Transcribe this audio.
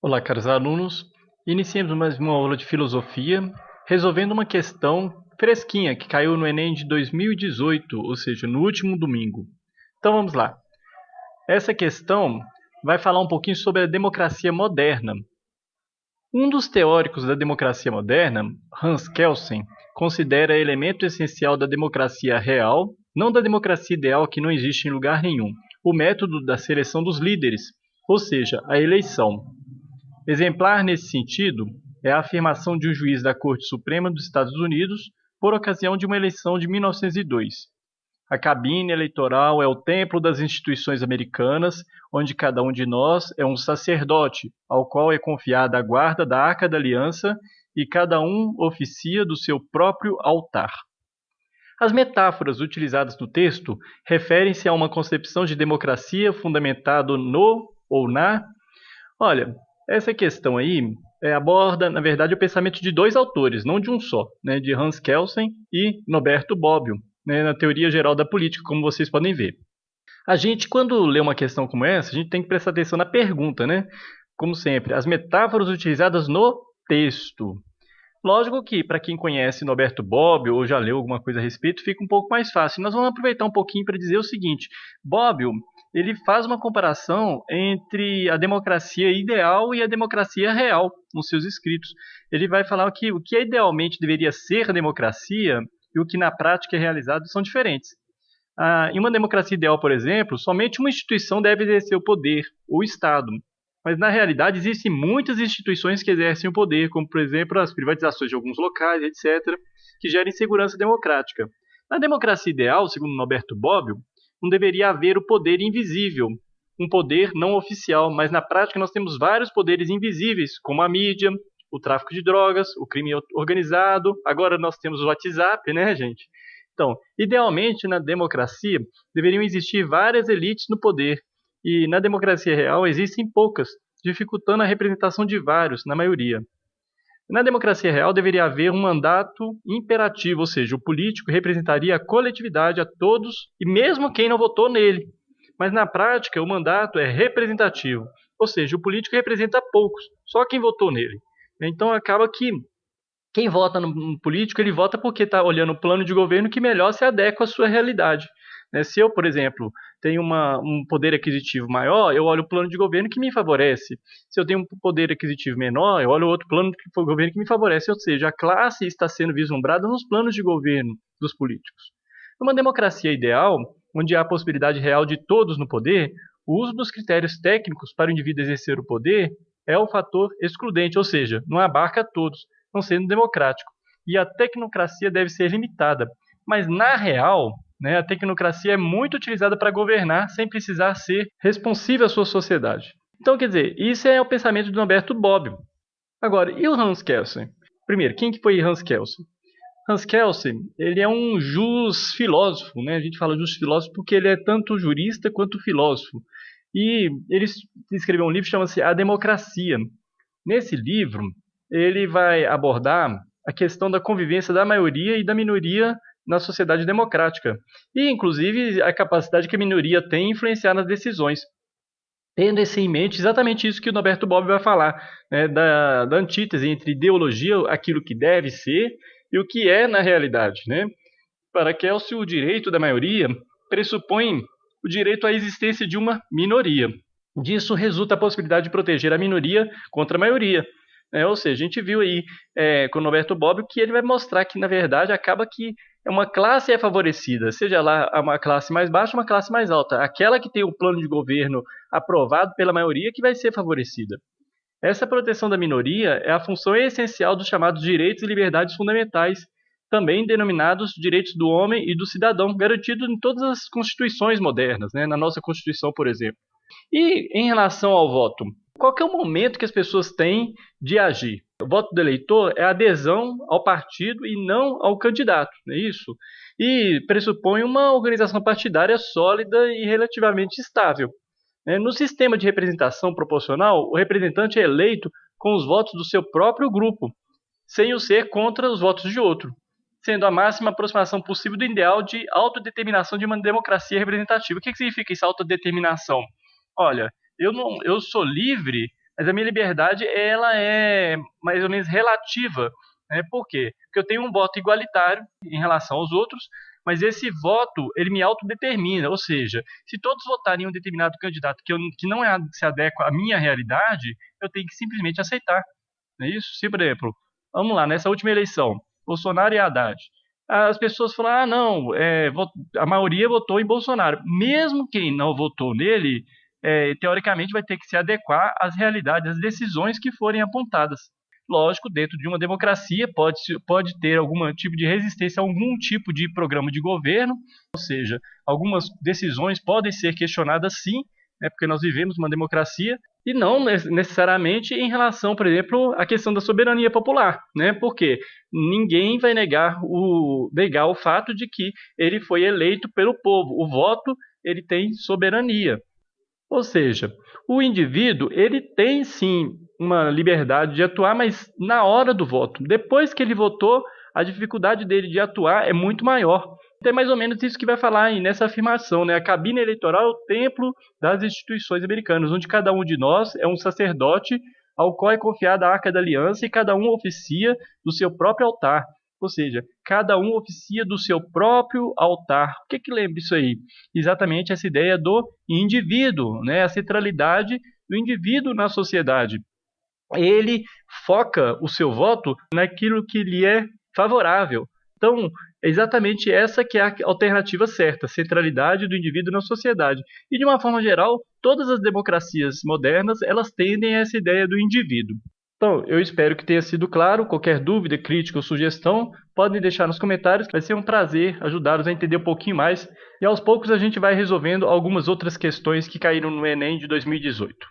Olá, caros alunos. Iniciemos mais uma aula de filosofia, resolvendo uma questão fresquinha que caiu no Enem de 2018, ou seja, no último domingo. Então vamos lá. Essa questão vai falar um pouquinho sobre a democracia moderna. Um dos teóricos da democracia moderna, Hans Kelsen, considera elemento essencial da democracia real, não da democracia ideal que não existe em lugar nenhum, o método da seleção dos líderes, ou seja, a eleição. Exemplar nesse sentido é a afirmação de um juiz da Corte Suprema dos Estados Unidos por ocasião de uma eleição de 1902. A cabine eleitoral é o templo das instituições americanas, onde cada um de nós é um sacerdote, ao qual é confiada a guarda da Arca da Aliança e cada um oficia do seu próprio altar. As metáforas utilizadas no texto referem-se a uma concepção de democracia fundamentada no ou na. Olha, essa questão aí aborda, na verdade, o pensamento de dois autores, não de um só, né, de Hans Kelsen e Norberto Bobbio, né, na teoria geral da política, como vocês podem ver. A gente, quando lê uma questão como essa, a gente tem que prestar atenção na pergunta, né? Como sempre, as metáforas utilizadas no texto. Lógico que, para quem conhece Norberto Bobbio ou já leu alguma coisa a respeito, fica um pouco mais fácil. Nós vamos aproveitar um pouquinho para dizer o seguinte: Bobbio, ele faz uma comparação entre a democracia ideal e a democracia real nos seus escritos. Ele vai falar que o que idealmente deveria ser a democracia e o que na prática é realizado são diferentes. Em uma democracia ideal, por exemplo, somente uma instituição deve exercer o poder, o Estado. Mas, na realidade, existem muitas instituições que exercem o poder, como, por exemplo, as privatizações de alguns locais, etc., que geram insegurança democrática. Na democracia ideal, segundo Norberto Bobbio, não deveria haver o poder invisível, um poder não oficial, mas na prática nós temos vários poderes invisíveis, como a mídia, o tráfico de drogas, o crime organizado, agora nós temos o WhatsApp, né, gente? Então, idealmente, na democracia, deveriam existir várias elites no poder, e na democracia real existem poucas, dificultando a representação de vários, na maioria. Na democracia real deveria haver um mandato imperativo, ou seja, o político representaria a coletividade, a todos, e mesmo quem não votou nele. Mas na prática o mandato é representativo, ou seja, o político representa poucos, só quem votou nele. Então acaba que quem vota no político, ele vota porque está olhando o plano de governo que melhor se adequa à sua realidade. Se eu, por exemplo, tenho um poder aquisitivo maior, eu olho o plano de governo que me favorece. Se eu tenho um poder aquisitivo menor, eu olho outro plano de governo que me favorece. Ou seja, a classe está sendo vislumbrada nos planos de governo dos políticos. Numa democracia ideal, onde há a possibilidade real de todos no poder, o uso dos critérios técnicos para o indivíduo exercer o poder é o fator excludente, ou seja, não abarca todos, não sendo democrático. E a tecnocracia deve ser limitada. Mas, na real, a tecnocracia é muito utilizada para governar sem precisar ser responsiva à sua sociedade. Então, quer dizer, isso é o pensamento de Norberto Bobbio. Agora, e o Hans Kelsen? Primeiro, quem que foi Hans Kelsen? Hans Kelsen, ele é um jus-filósofo, A gente fala jus-filósofo porque ele é tanto jurista quanto filósofo. E ele escreveu um livro que chama-se A Democracia. Nesse livro, ele vai abordar a questão da convivência da maioria e da minoria na sociedade democrática, e inclusive a capacidade que a minoria tem em influenciar nas decisões. Tendo isso em mente, exatamente isso que o Norberto Bobbio vai falar, da antítese entre ideologia, aquilo que deve ser, e o que é na realidade. Para Kelsen, o direito da maioria pressupõe o direito à existência de uma minoria. Disso resulta a possibilidade de proteger a minoria contra a maioria. Ou seja, a gente viu aí com o Norberto Bobbio que ele vai mostrar que, na verdade, acaba que uma classe é favorecida, seja lá uma classe mais baixa ou uma classe mais alta. Aquela que tem o plano de governo aprovado pela maioria que vai ser favorecida. Essa proteção da minoria é a função essencial dos chamados direitos e liberdades fundamentais, também denominados direitos do homem e do cidadão, garantidos em todas as constituições modernas, na nossa Constituição, por exemplo. E em relação ao voto, qual que é o momento que as pessoas têm de agir? O voto do eleitor é adesão ao partido e não ao candidato, não é isso? E pressupõe uma organização partidária sólida e relativamente estável. No sistema de representação proporcional, o representante é eleito com os votos do seu próprio grupo, sem o ser contra os votos de outro, sendo a máxima aproximação possível do ideal de autodeterminação de uma democracia representativa. O que significa essa autodeterminação? Olha, eu sou livre Mas a minha liberdade, ela é mais ou menos relativa, né? Por quê? Porque eu tenho um voto igualitário em relação aos outros, mas esse voto, ele me autodetermina, ou seja, se todos votarem em um determinado candidato que não se adequa à minha realidade, eu tenho que simplesmente aceitar, não é isso? Se, por exemplo, vamos lá, nessa última eleição, Bolsonaro e Haddad, as pessoas falam, ah, não, a maioria votou em Bolsonaro. Mesmo quem não votou nele, teoricamente vai ter que se adequar às realidades, às decisões que forem apontadas. Lógico, dentro de uma democracia pode ter algum tipo de resistência a algum tipo de programa de governo, ou seja, algumas decisões podem ser questionadas sim, né, porque nós vivemos uma democracia, e não necessariamente em relação, por exemplo, à questão da soberania popular, né? Porque ninguém vai negar o fato de que ele foi eleito pelo povo. O voto, ele tem soberania. Ou seja, o indivíduo, ele tem sim uma liberdade de atuar, mas na hora do voto. Depois que ele votou, a dificuldade dele de atuar é muito maior. Então é mais ou menos isso que vai falar aí nessa afirmação, né? A cabine eleitoral é o templo das instituições americanas, onde cada um de nós é um sacerdote ao qual é confiada a Arca da Aliança e cada um oficia do seu próprio altar. Ou seja, cada um oficia do seu próprio altar. O que lembra isso aí? Exatamente essa ideia do indivíduo, né? A centralidade do indivíduo na sociedade. Ele foca o seu voto naquilo que lhe é favorável. Então, é exatamente essa que é a alternativa certa, a centralidade do indivíduo na sociedade. E de uma forma geral, todas as democracias modernas, elas tendem a essa ideia do indivíduo. Então, eu espero que tenha sido claro. Qualquer dúvida, crítica ou sugestão, podem deixar nos comentários. Vai ser um prazer ajudá-los a entender um pouquinho mais. E aos poucos a gente vai resolvendo algumas outras questões que caíram no Enem de 2018.